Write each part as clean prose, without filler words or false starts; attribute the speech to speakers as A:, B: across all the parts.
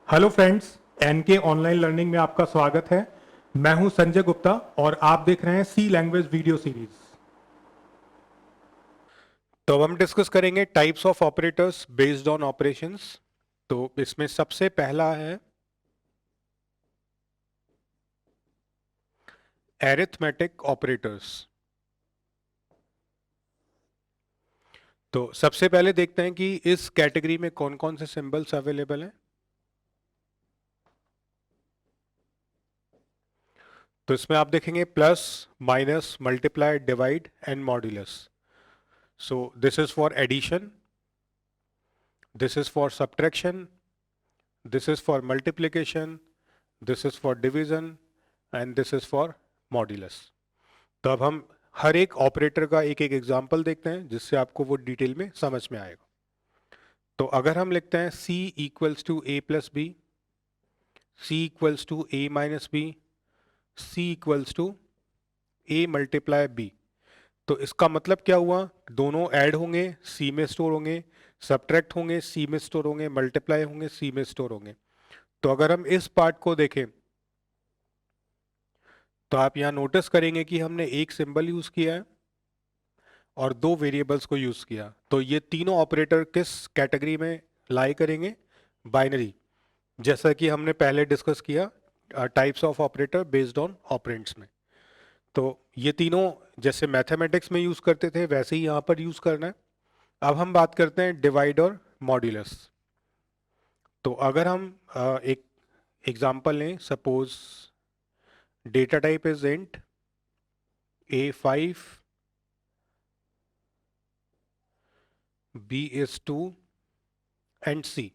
A: Hello friends, NK online learning में आपका स्वागत है। मैं हूं संजय गुप्ता और आप देख रहे हैं सी लैंग्वेज वीडियो सीरीज। तो अब हम डिस्कस करेंगे types of operators based on operations. तो इसमें सबसे पहला है एरिथमेटिक ऑपरेटर्स। तो सबसे पहले देखते हैं कि इस कैटेगरी में कौन कौन से सिंबल्स अवेलेबल हैं। तो इसमें आप देखेंगे plus, minus, multiply, divide and modulus. So this is for addition, this is for subtraction, this is for multiplication, this is for division and this is for modulus। तो अब हम हर एक ऑपरेटर का एक एक एग्जांपल देखते हैं जिससे आपको वो डिटेल में समझ में आएगा। तो अगर हम लिखते हैं c equals to a plus B, c equals to a minus B, c equals to a multiply b, तो इसका मतलब क्या हुआ? दोनों ऐड होंगे, c में स्टोर होंगे, सब्ट्रैक्ट होंगे, c में स्टोर होंगे, मल्टीप्लाई होंगे, c में स्टोर होंगे। तो अगर हम इस पार्ट को देखें तो आप यहां नोटिस करेंगे कि हमने एक सिंबल यूज किया है और दो वेरिएबल्स को यूज किया। तो ये तीनों ऑपरेटर किस कैटेगरी में लाई करेंगे? बाइनरी, जैसा कि हमने पहले डिस्कस किया types of operator based on operands में। तो ये तीनों जैसे मैथमेटिक्स में यूज करते थे वैसे ही यहां पर यूज करना है। अब हम बात करते हैं डिवाइड और मॉड्यूलस। तो अगर हम एक एग्जांपल लें, suppose data type is int a5, b is 2 and c।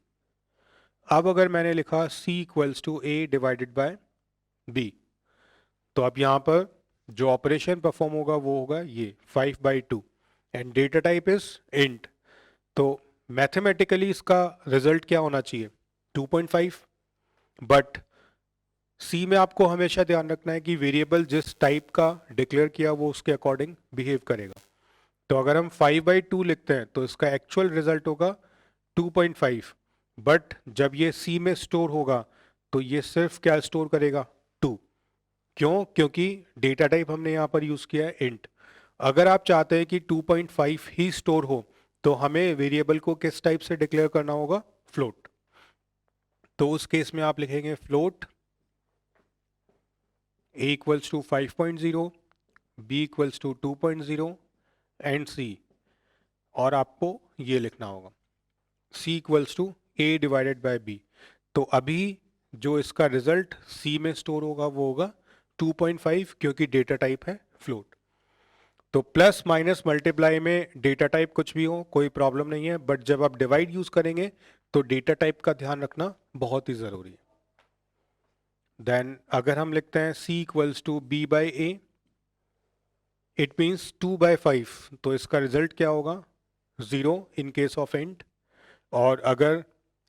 A: अब अगर मैंने लिखा c equals to a divided by b, तो अब यहां पर जो ऑपरेशन परफॉर्म होगा वो होगा ये 5/2 and data type is int. तो मैथमेटिकली इसका रिजल्ट क्या होना चाहिए? 2.5। बट सी में आपको हमेशा ध्यान रखना है कि वेरिएबल जिस टाइप का डिक्लेयर किया वो उसके अकॉर्डिंग बिहेव करेगा। तो अगर हम 5/2 लिखते हैं तो इसका एक्चुअल रिजल्ट होगा 2.5। बट जब ये सी में स्टोर होगा तो ये सिर्फ क्या स्टोर करेगा? 2। क्यों? क्योंकि डेटा टाइप हमने यहाँ पर यूज किया है इंट। अगर आप चाहते हैं कि 2.5 ही स्टोर हो तो हमें वेरिएबल को किस टाइप से डिक्लेयर करना होगा? फ्लोट। तो उस केस में आप लिखेंगे float a equals to 5.0, b equals to 2.0 and c। और आपको ये लिखना होगा c equals to a divided by b। तो अभी जो इसका रिजल्ट c में स्टोर होगा वो होगा 2.5 क्योंकि डेटा टाइप है फ्लोट। तो प्लस माइनस मल्टीप्लाई में डेटा टाइप कुछ भी हो कोई प्रॉब्लम नहीं है, बट जब आप डिवाइड यूज करेंगे तो डेटा टाइप का ध्यान रखना बहुत ही जरूरी है। देन अगर हम लिखते हैं c equals to b by a, it means 2/5, तो इसका रिजल्ट क्या होगा? 0 इन केस ऑफ इंट। और अगर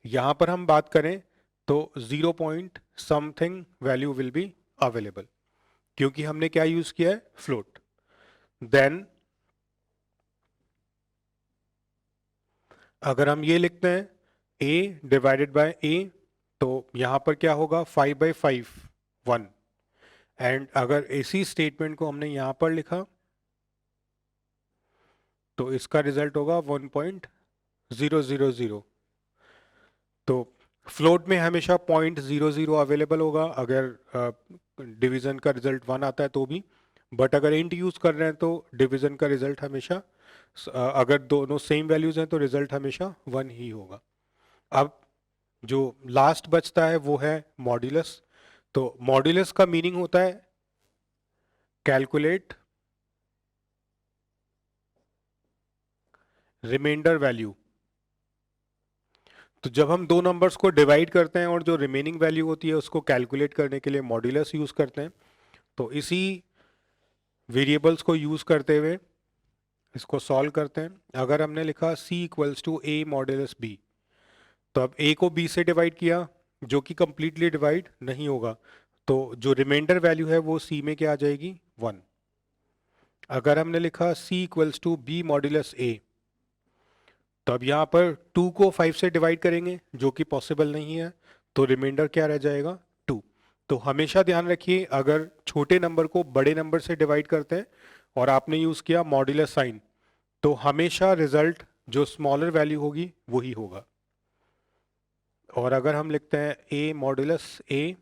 A: यहां पर हम बात करें तो 0 point something value will be available क्योंकि हमने क्या यूज किया है? फ्लोट। देन अगर हम ये लिखते हैं a डिवाइडेड बाय a, तो यहां पर क्या होगा? 5/5 1। एंड अगर इसी स्टेटमेंट को हमने यहां पर लिखा तो इसका रिजल्ट होगा 1.000। तो फ्लोट में हमेशा 0.00 अवेलेबल होगा अगर डिवीजन का रिजल्ट 1 आता है तो भी। बट अगर इंट यूज कर रहे हैं तो डिवीजन का रिजल्ट हमेशा अगर दोनों सेम वैल्यूज हैं तो रिजल्ट हमेशा 1 ही होगा। अब जो लास्ट बचता है वो है मॉड्यूलस। तो मॉड्यूलस का मीनिंग होता है कैलकुलेट रिमाइंडर वैल्यू। तो जब हम दो नंबर्स को डिवाइड करते हैं और जो रिमेनिंग वैल्यू होती है उसको कैलकुलेट करने के लिए मॉड्यूलस यूज करते हैं। तो इसी वेरिएबल्स को यूज करते हुए इसको सॉल्व करते हैं। अगर हमने लिखा c equals to a modulus b, तो अब a को b से डिवाइड किया जो कि कंप्लीटली डिवाइड नहीं होगा, तो जो रिमाइंडर वैल्यू है वो c में क्या आ जाएगी? 1। अगर हमने लिखा c equals to b modulus a, तो अब यहाँ पर 2 को 5 से डिवाइड करेंगे जो कि पॉसिबल नहीं है, तो रिमाइंडर क्या रह जाएगा 2। तो हमेशा ध्यान रखिए अगर छोटे नंबर को बड़े नंबर से डिवाइड करते हैं और आपने यूज किया मॉड्यूलस साइन, तो हमेशा रिजल्ट जो स्मॉलर वैल्यू होगी वही होगा। और अगर हम लिखते हैं a मॉड्यूलस a,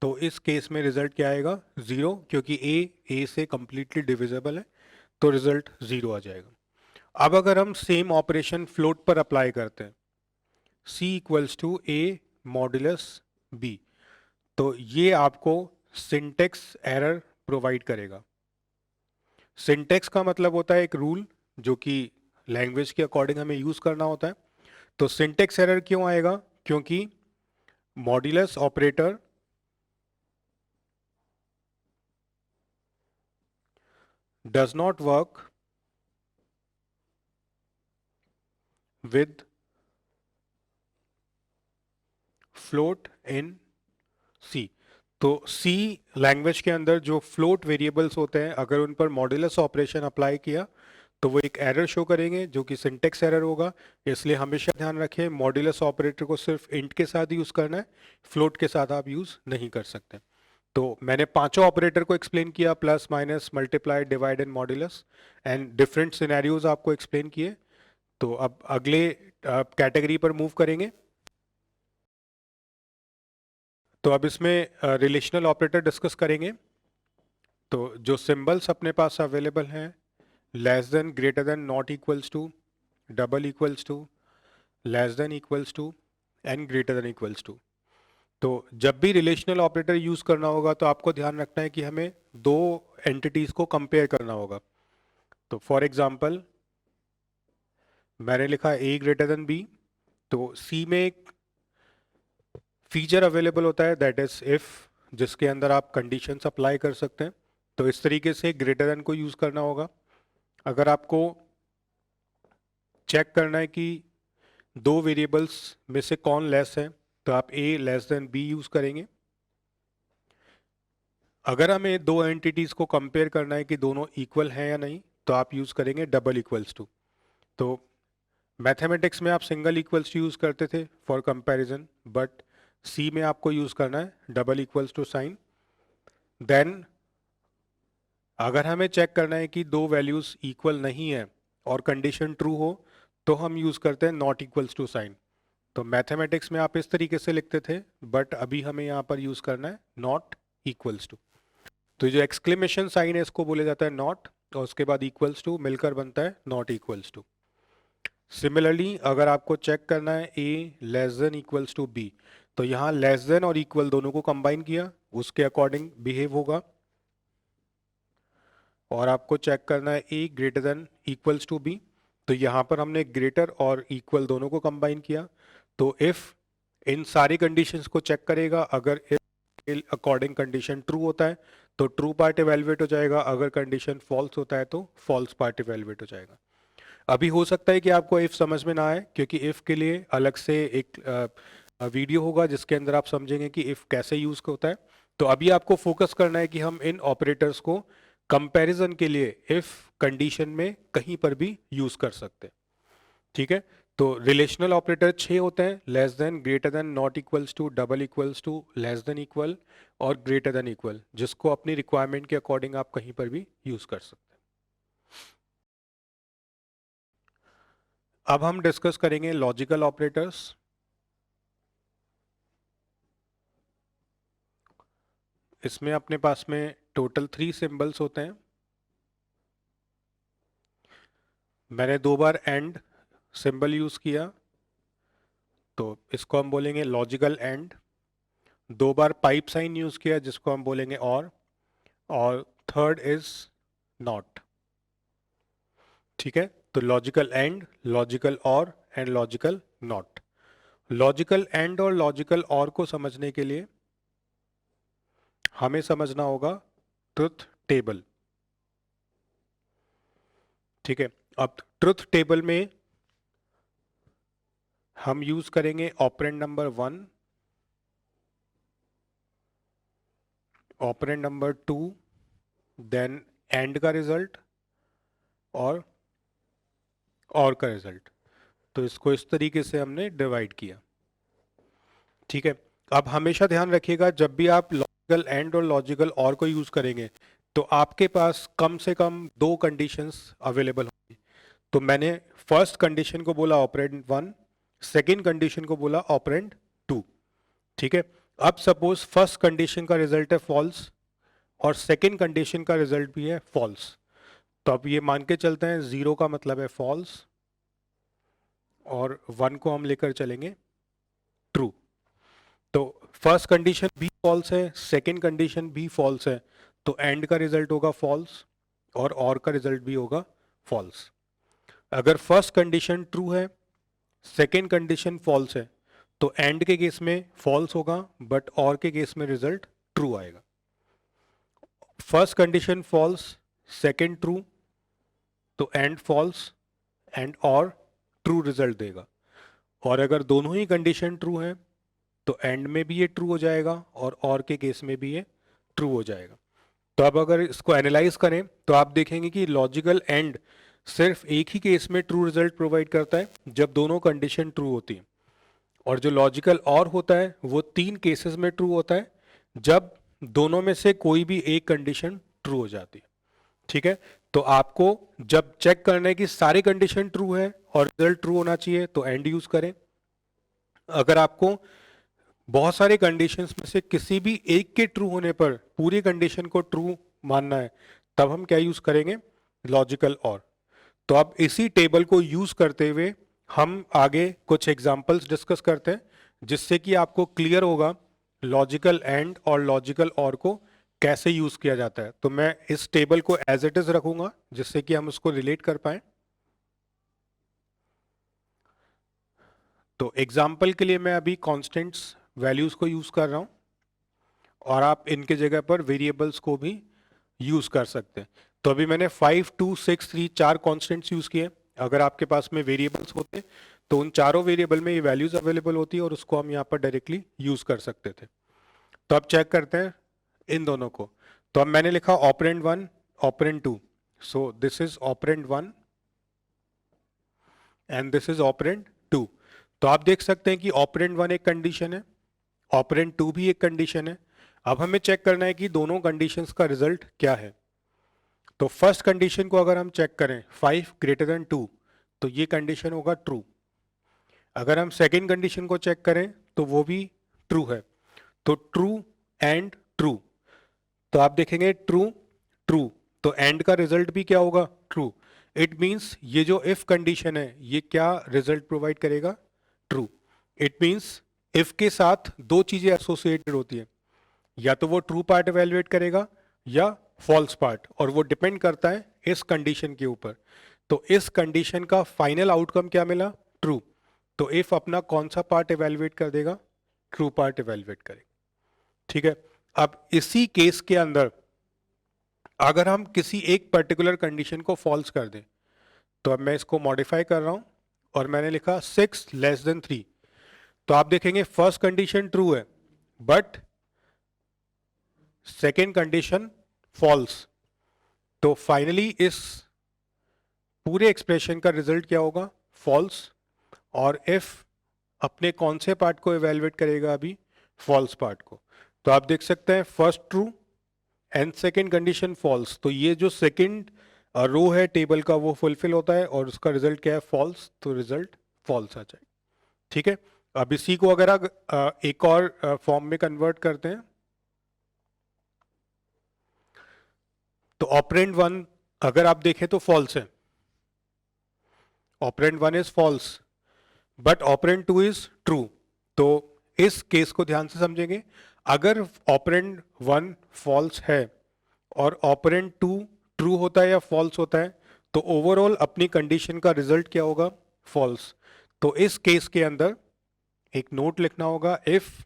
A: तो इस केस में रिजल्ट क्या आएगा 0, क्योंकि a से कंप्लीटली डिविजिबल है, तो रिजल्ट 0 आ जाएगा। अब अगर हम सेम ऑपरेशन फ्लोट पर अप्लाई करते हैं c equals to a modulus b, तो ये आपको सिंटेक्स एरर प्रोवाइड करेगा। सिंटेक्स का मतलब होता है एक रूल जो कि लैंग्वेज के अकॉर्डिंग हमें यूज करना होता है। तो सिंटेक्स एरर क्यों आएगा? क्योंकि modulus operator does not work with float in C. तो सी लैंग्वेज के अंदर जो फ्लोट वेरिएबल्स होते हैं, अगर उन पर मॉड्यूलस ऑपरेशन अप्लाई किया तो वो एक एरर शो करेंगे जो कि सिंटेक्स एरर होगा। इसलिए हमेशा ध्यान रखें मॉड्यूलस ऑपरेटर को सिर्फ इंट के साथ यूज करना है, फ्लोट के साथ आप यूज नहीं कर सकते। तो मैंने पांचों ऑपरेटर को एक्सप्लेन किया, plus minus multiply divide and modulus, and different scenarios आपको एक्सप्लेन किए। तो अब अगले कैटेगरी पर मूव करेंगे। तो अब इसमें रिलेशनल ऑपरेटर डिस्कस करेंगे। तो जो सिंबल्स अपने पास अवेलेबल हैं, less than, greater than, not equals to, double equals to, less than equals to and greater than equals to. तो जब भी रिलेशनल ऑपरेटर यूज करना होगा तो आपको ध्यान रखना है कि हमें दो एंटिटीज को कंपेयर करना होगा। तो फॉर एग्जांपल मैंने लिखा a ग्रेटर देन b, तो c में एक फीचर अवेलेबल होता है दैट इज इफ, जिसके अंदर आप कंडीशंस अप्लाई कर सकते हैं। तो इस तरीके से ग्रेटर देन को यूज करना होगा। अगर आपको चेक करना है कि दो वेरिएबल्स में से कौन लेस है, तो आप a less then b use करेंगे। अगर हमें दो एंटिटीज को कंपेयर करना है कि दोनों इक्वल हैं या नहीं, तो आप यूज करेंगे डबल इक्वल्स टू। तो मैथमेटिक्स में आप सिंगल इक्वल्स टू यूज करते थे फॉर कंपैरिजन, बट सी में आपको यूज करना है double equals to sign. Then अगर हमें चेक करना है कि दो वैल्यूज इक्वल नहीं है और कंडीशन ट्रू हो, तो हम यूज करते हैं नॉट इक्वल्स टू साइन। तो मैथमेटिक्स में आप इस तरीके से लिखते थे, बट अभी हमें यहाँ पर यूज करना है नॉट इक्वल्स टू। तो जो एक्सक्लेमेशन साइन है इसको बोले जाता है नॉट, और उसके बाद इक्वल्स टू मिलकर बनता है नॉट इक्वल्स टू। सिमिलरली अगर आपको चेक करना है a less than equals to b, तो यहाँ लेस देन और इक्वल दोनों को कंबाइन किया, उसके अकॉर्डिंग बिहेव होगा। और आपको चेक करना है a greater than equals to b, तो यहाँ पर हमने ग्रेटर और इक्वल दोनों को कंबाइन किया। तो इफ इन सारी कंडीशंस को चेक करेगा, अगर अकॉर्डिंग कंडीशन ट्रू होता है तो ट्रू पार्ट इवेलुएट हो जाएगा, अगर कंडीशन फॉल्स होता है तो फॉल्स पार्ट इवेलुएट हो जाएगा। अभी हो सकता है कि आपको इफ समझ में ना आए, क्योंकि इफ के लिए अलग से एक वीडियो होगा जिसके अंदर आप समझेंगे कि इफ कैसे यूज होता है। तो अभी आपको फोकस करना है कि हम इन ऑपरेटर्स को कंपैरिजन के लिए इफ कंडीशन में कहीं पर भी यूज कर सकते हैं। ठीक है। तो रिलेशनल ऑपरेटर 6 होते हैं, less than, greater than, not equals to, double equals to, less than equal और ग्रेटर देन इक्वल, जिसको अपनी रिक्वायरमेंट के अकॉर्डिंग आप कहीं पर भी यूज कर सकते हैं। अब हम डिस्कस करेंगे लॉजिकल ऑपरेटर्स। इसमें अपने पास में टोटल 3 सिंबल्स होते हैं। मैंने 2 बार एंड सिंबल यूज किया, तो इसको हम बोलेंगे लॉजिकल एंड। 2 बार पाइप साइन यूज किया, जिसको हम बोलेंगे और थर्ड इज नॉट। ठीक है। तो लॉजिकल एंड, लॉजिकल और and logical not. Logical and और लॉजिकल और को समझने के लिए हमें समझना होगा ट्रुथ टेबल। ठीक है। अब ट्रुथ टेबल में हम यूज करेंगे operand number 1, operand number 2, then and का रिजल्ट और का रिजल्ट। तो इसको इस तरीके से हमने डिवाइड किया। ठीक है। अब हमेशा ध्यान रखिएगा जब भी आप लॉजिकल एंड और लॉजिकल और को यूज करेंगे तो आपके पास कम से कम दो कंडीशंस अवेलेबल होंगी। तो मैंने फर्स्ट कंडीशन को बोला ऑपरेंड वन, सेकेंड कंडीशन को बोला ऑपरेंड टू। ठीक है। अब सपोज फर्स्ट कंडीशन का रिजल्ट है फॉल्स और सेकेंड कंडीशन का रिजल्ट भी है फॉल्स, तो अब ये मान के चलते हैं जीरो का मतलब है फॉल्स और वन को हम लेकर चलेंगे ट्रू। तो फर्स्ट कंडीशन भी फॉल्स है, सेकेंड कंडीशन भी फॉल्स है, तो एंड का रिजल्ट होगा फॉल्स और का रिजल्ट भी होगा फॉल्स। अगर फर्स्ट कंडीशन ट्रू है, सेकेंड कंडीशन फॉल्स है, तो एंड के केस में फॉल्स होगा बट और के केस में रिजल्ट ट्रू आएगा। First condition false, second true, तो एंड फॉल्स एंड और ट्रू रिजल्ट देगा। और अगर दोनों ही कंडीशन ट्रू हैं तो एंड में भी ये ट्रू हो जाएगा और के केस में भी ये ट्रू हो जाएगा। तो अब अगर इसको एनालाइज करें तो आप देखेंगे कि लॉजिकल एंड सिर्फ एक ही केस में ट्रू रिजल्ट प्रोवाइड करता है जब दोनों कंडीशन ट्रू होती हैं, और जो लॉजिकल और होता है वो तीन केसेस में ट्रू होता है जब दोनों में से कोई भी एक कंडीशन ट्रू हो जाती है। ठीक है। तो आपको जब चेक करना है कि सारी कंडीशन ट्रू है और रिजल्ट ट्रू होना चाहिए तो एंड यूज करें। अगर आपको बहुत सारे कंडीशंस में से किसी भी एक के ट्रू होने पर पूरी कंडीशन को ट्रू मानना है तब हम क्या यूज करेंगे, लॉजिकल और। तो अब इसी टेबल को यूज करते हुए हम आगे कुछ एग्जांपल्स डिस्कस करते हैं जिससे कि आपको क्लियर होगा लॉजिकल एंड और लॉजिकल और को कैसे यूज किया जाता है। तो मैं इस टेबल को एज इट इज रखूंगा जिससे कि हम उसको रिलेट कर पाए। तो एग्जाम्पल के लिए मैं अभी कॉन्स्टेंट्स वैल्यूज को यूज कर रहा हूं और आप इनके जगह पर वेरिएबल्स को भी यूज कर सकते हैं। तो अभी मैंने 5 2 6 3 चार कॉन्स्टेंट्स यूज किए। अगर आपके पास में वेरिएबल्स होते तो उन चारों वेरिएबल में ये वैल्यूज अवेलेबल होती है और उसको हम यहाँ पर डायरेक्टली यूज कर सकते थे। तो अब चेक करते हैं इन दोनों को। तो अब मैंने लिखा operand one, operand two, so this is operand one and this is operand two. तो आप देख सकते हैं कि ऑपरेंड वन एक कंडीशन है, ऑपरेंड टू भी एक कंडीशन है। अब हमें चेक करना है कि दोनों कंडीशंस का रिजल्ट क्या है। तो फर्स्ट कंडीशन को अगर हम चेक करें 5 ग्रेटर देन 2 तो ये कंडीशन होगा ट्रू। अगर हम सेकेंड कंडीशन को चेक करें तो वो भी ट्रू है। तो ट्रू एंड ट्रू, तो आप देखेंगे ट्रू ट्रू, तो एंड का रिजल्ट भी क्या होगा, ट्रू। इट मींस ये जो इफ कंडीशन है ये क्या रिजल्ट प्रोवाइड करेगा, ट्रू। इट मींस इफ के साथ दो चीजें एसोसिएटेड होती है, या तो वो ट्रू पार्ट इवेल्युएट करेगा या फॉल्स पार्ट, और वो डिपेंड करता है इस कंडीशन के ऊपर। तो इस कंडीशन का फाइनल आउटकम क्या मिला, ट्रू। तो इफ अपना कौन सा पार्ट इवेल्युएट कर देगा, ट्रू पार्ट इवेल्युएट करेगा। ठीक है। अब इसी केस के अंदर अगर हम किसी एक पर्टिकुलर कंडीशन को फॉल्स कर दें, तो अब मैं इसको मॉडिफाई कर रहा हूं और मैंने लिखा 6 लेस देन 3। तो आप देखेंगे फर्स्ट कंडीशन ट्रू है बट सेकेंड कंडीशन फॉल्स। तो फाइनली इस पूरे एक्सप्रेशन का रिजल्ट क्या होगा, फॉल्स। और इफ अपने कौन से पार्ट को इवेलुएट करेगा, अभी फॉल्स पार्ट को। तो आप देख सकते हैं first true and second condition false, तो ये जो सेकेंड रो है टेबल का वो फुलफिल होता है और उसका रिजल्ट क्या है, फॉल्स। तो रिजल्ट फॉल्स आ जाए। ठीक है। अब इसी को अगर आप एक और फॉर्म में कन्वर्ट करते हैं तो ऑपरेंड वन अगर आप देखें तो फॉल्स है, operand one is false but operand two is true. तो इस केस को ध्यान से समझेंगे। अगर ऑपरेंड वन फॉल्स है और ऑपरेंड टू ट्रू होता है या फॉल्स होता है तो ओवरऑल अपनी कंडीशन का रिजल्ट क्या होगा, फॉल्स। तो इस केस के अंदर एक नोट लिखना होगा, if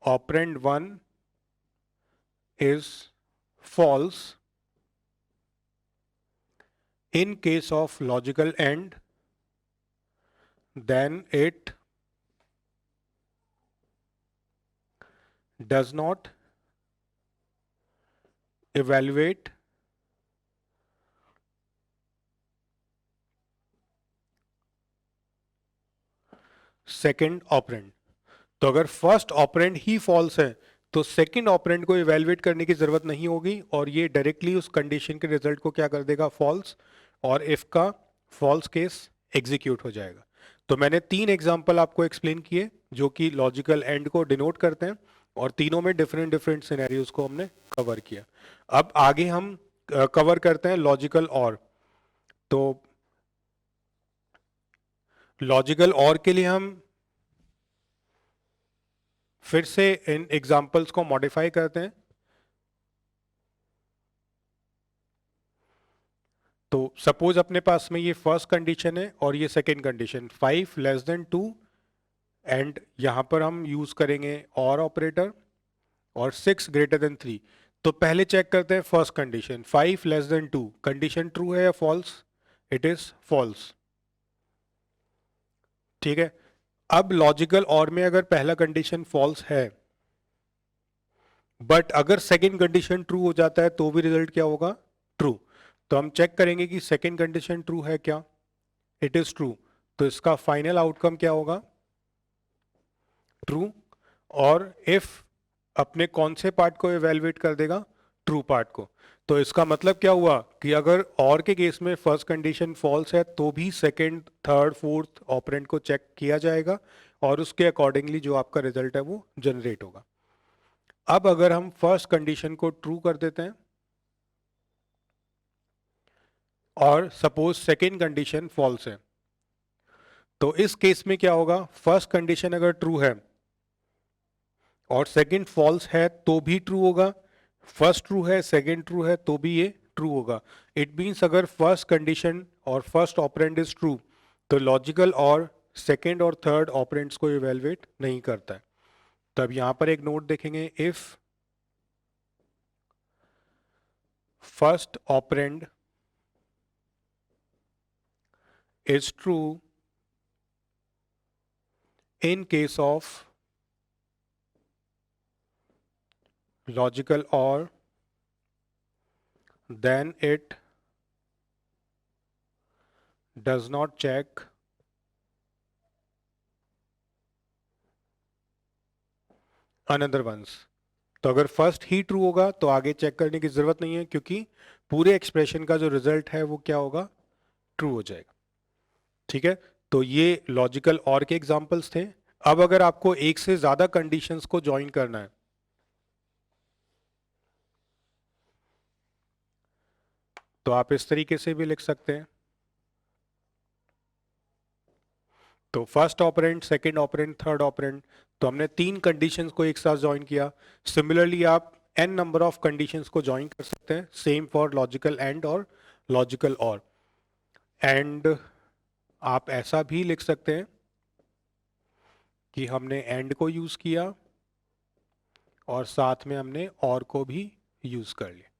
A: operand one is false in case of logical AND then it does not evaluate second operand. तो अगर फर्स्ट ऑपरेंड ही फॉल्स है तो सेकेंड ऑपरेंड को इवेलुएट करने की जरूरत नहीं होगी और ये डायरेक्टली उस कंडीशन के रिजल्ट को क्या कर देगा, फॉल्स, और इफ का फॉल्स केस एग्जीक्यूट हो जाएगा। तो मैंने 3 एग्जांपल आपको एक्सप्लेन किए जो कि लॉजिकल एंड को डिनोट करते हैं और तीनों में डिफरेंट डिफरेंट सिनेरियोज को हमने कवर किया। अब आगे हम कवर करते हैं लॉजिकल और। तो लॉजिकल और के लिए हम फिर से इन एग्जांपल्स को मॉडिफाई करते हैं। तो सपोज अपने पास में ये फर्स्ट कंडीशन है और ये second condition, 5 less than 2, and यहां पर हम यूज करेंगे और ऑपरेटर, और 6 ग्रेटर देन 3। तो पहले चेक करते हैं first condition, 5 less than 2, condition true है या फॉल्स? It is false. ठीक है। अब लॉजिकल और में अगर पहला कंडीशन फॉल्स है बट अगर सेकंड कंडीशन ट्रू हो जाता है तो भी रिजल्ट क्या होगा, ट्रू। तो हम चेक करेंगे कि सेकंड कंडीशन ट्रू है क्या, इट इज ट्रू। तो इसका फाइनल आउटकम क्या होगा, ट्रू। और इफ अपने कौन से पार्ट को इवेलुएट कर देगा, ट्रू पार्ट को। तो इसका मतलब क्या हुआ कि अगर और के केस में फर्स्ट कंडीशन फॉल्स है तो भी सेकंड, थर्ड, फोर्थ ऑपरेंड को चेक किया जाएगा और उसके अकॉर्डिंगली जो आपका रिजल्ट है वो जनरेट होगा। अब अगर हम फर्स्ट कंडीशन को ट्रू कर देते हैं और सपोज सेकेंड कंडीशन फॉल्स है, तो इस केस में क्या होगा, फर्स्ट कंडीशन अगर ट्रू है और सेकंड फॉल्स है तो भी ट्रू होगा, फर्स्ट ट्रू है सेकंड ट्रू है तो भी ये ट्रू होगा। इट मीन्स अगर फर्स्ट कंडीशन और फर्स्ट ऑपरेंड इज ट्रू तो लॉजिकल और सेकंड और थर्ड ऑपरेंड्स को इवेलुएट नहीं करता है। तब यहां पर एक नोट देखेंगे, if first operand is true in case of logical OR, then it does not check another ones। तो अगर फर्स्ट ही ट्रू होगा तो आगे चेक करने की जरूरत नहीं है क्योंकि पूरे एक्सप्रेशन का जो रिजल्ट है वो क्या होगा, ट्रू हो जाएगा। ठीक है। तो ये लॉजिकल और के एग्जांपल्स थे। अब अगर आपको एक से ज्यादा कंडीशंस को ज्वाइन करना है तो आप इस तरीके से भी लिख सकते हैं। तो first operand, second operand, third operand, तो हमने 3 कंडीशंस को एक साथ ज्वाइन किया। सिमिलरली आप n नंबर ऑफ कंडीशंस को ज्वाइन कर सकते हैं, सेम फॉर लॉजिकल एंड और लॉजिकल और। एंड आप ऐसा भी लिख सकते हैं कि हमने एंड को यूज किया और साथ में हमने और को भी यूज कर लिया।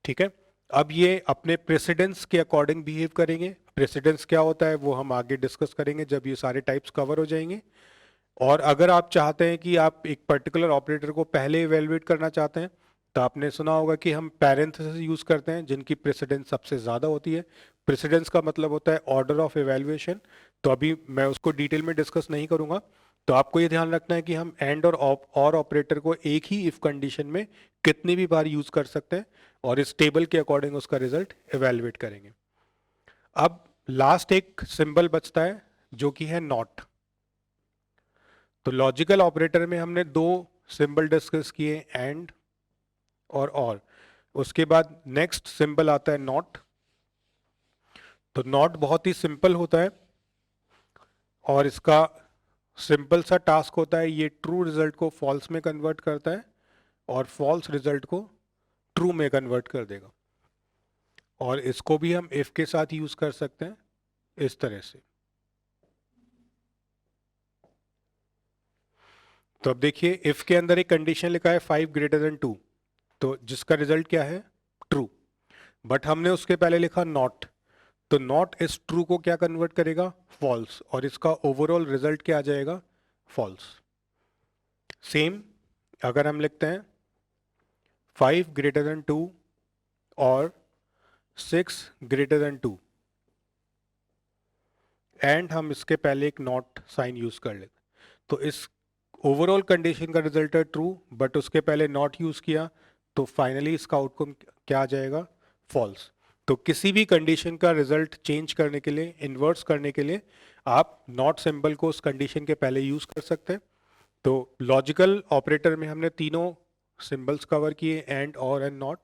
A: ठीक है। अब ये अपने प्रेसिडेंस के अकॉर्डिंग बिहेव करेंगे। प्रेसिडेंस क्या होता है वो हम आगे डिस्कस करेंगे जब ये सारे टाइप्स कवर हो जाएंगे। और अगर आप चाहते हैं कि आप एक पर्टिकुलर ऑपरेटर को पहले इवेलुएट करना चाहते हैं तो आपने सुना होगा कि हम पैरेंथेसिस यूज करते हैं जिनकी प्रेसिडेंस सबसे ज्यादा होती है। प्रेसिडेंस का मतलब होता है ऑर्डर ऑफ इवेलुएशन। तो अभी मैं उसको डिटेल में डिस्कस नहीं करूंगा। तो आपको ये ध्यान रखना है कि हम एंड और ऑपरेटर को एक ही इफ कंडीशन में कितनी भी बार यूज कर सकते हैं और इस टेबल के अकॉर्डिंग उसका रिजल्ट इवेलुएट करेंगे। अब लास्ट एक सिंबल बचता है जो कि है नॉट। तो लॉजिकल ऑपरेटर में हमने 2 सिंबल डिस्कस किए, एंड और उसके बाद नेक्स्ट सिंबल आता है नॉट। तो नॉट बहुत ही सिंपल होता है और इसका सिंपल सा टास्क होता है, ये ट्रू रिजल्ट को फॉल्स में कन्वर्ट करता है और फॉल्स रिजल्ट को ट्रू में कन्वर्ट कर देगा। और इसको भी हम इफ के साथ यूज कर सकते हैं इस तरह से। तो अब देखिए इफ के अंदर एक कंडीशन लिखा है 5 ग्रेटर देन 2, तो जिसका रिजल्ट क्या है, ट्रू। बट हमने उसके पहले लिखा नॉट, तो नॉट इस ट्रू को क्या कन्वर्ट करेगा, फॉल्स, और इसका ओवरऑल रिजल्ट क्या आ जाएगा, फॉल्स। सेम अगर हम लिखते हैं 5 ग्रेटर देन 2 और 6 ग्रेटर देन 2, एंड हम इसके पहले एक नॉट साइन यूज कर लेते, तो इस ओवरऑल कंडीशन का रिजल्ट है ट्रू, बट उसके पहले नॉट यूज किया, तो फाइनली इसका आउटकम क्या आ जाएगा, फॉल्स। तो किसी भी कंडीशन का रिजल्ट चेंज करने के लिए, इन्वर्स करने के लिए, आप नॉट सिंबल को उस कंडीशन के पहले यूज कर सकते हैं। तो लॉजिकल ऑपरेटर में हमने तीनों सिंबल्स कवर किए, एंड, और एंड नॉट।